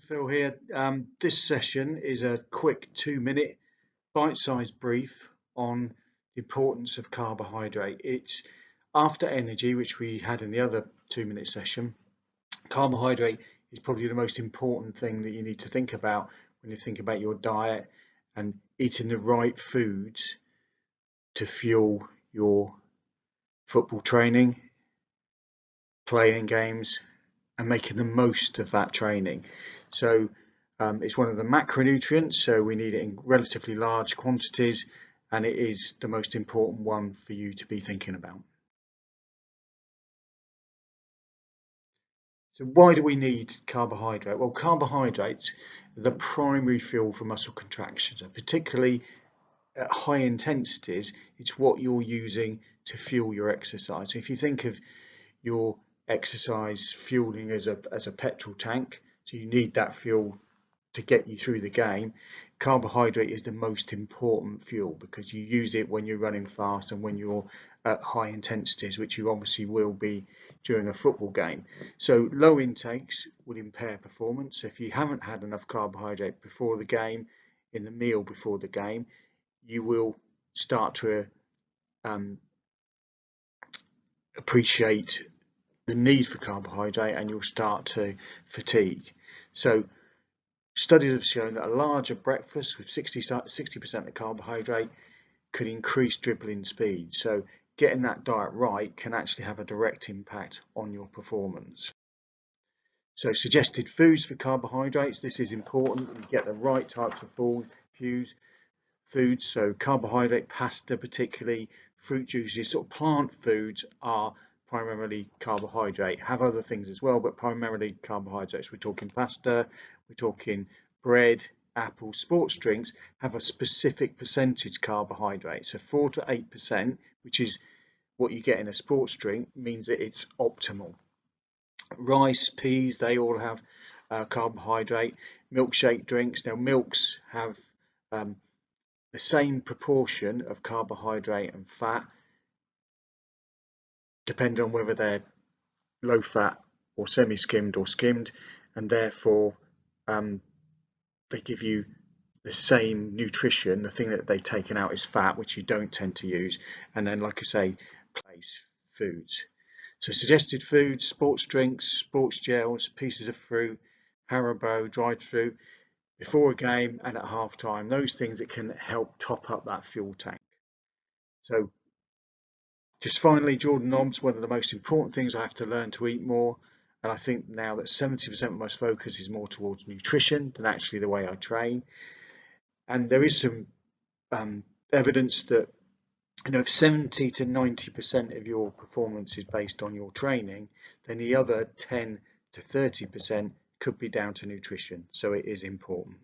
Phil here. This session is a quick 2-minute bite-sized brief on the importance of carbohydrate. It's after energy, which we had in the other 2-minute session. Carbohydrate is probably the most important thing that you need to think about when you think about your diet and eating the right foods to fuel your football training, playing games, and making the most of that training. So it's one of the macronutrients, so we need it in relatively large quantities, and it is the most important one for you to be thinking about. So why do we need carbohydrate? Well, carbohydrates are the primary fuel for muscle contractions, and particularly at high intensities, it's what you're using to fuel your exercise. So if you think of your exercise fueling as a petrol tank, so you need that fuel to get you through the game. Carbohydrate is the most important fuel because you use it when you're running fast and when you're at high intensities, which you obviously will be during a football game. So low intakes would impair performance. So if you haven't had enough carbohydrate before the game, in the meal before the game, you will start to appreciate the need for carbohydrate and you'll start to fatigue. So studies have shown that a larger breakfast with 60% of carbohydrate could increase dribbling speed. So getting that diet right can actually have a direct impact on your performance. So suggested foods for carbohydrates, this is important that you get the right types of foods. So carbohydrate, pasta particularly, fruit juices, sort of plant foods are primarily carbohydrate, have other things as well, but primarily carbohydrates. We're talking pasta, we're talking bread, apples. Sports drinks have a specific percentage carbohydrate, so 4 to 8%, which is what you get in a sports drink, means that it's optimal. Rice, peas, they all have carbohydrate. Milkshake drinks, now milks have the same proportion of carbohydrate and fat, depending on whether they're low fat or semi-skimmed or skimmed, and therefore they give you the same nutrition. The thing that they've taken out is fat, which you don't tend to use, and then, like I say, place foods. So suggested foods: sports drinks, sports gels, pieces of fruit, Haribo, dried fruit, before a game and at half time, those things that can help top up that fuel tank. So just finally, Jordan knobs, one of the most important things I have to learn to eat more. And I think now that 70% of my focus is more towards nutrition than actually the way I train. And there is some evidence that, if 70 to 90% of your performance is based on your training, then the other 10 to 30% could be down to nutrition. So it is important.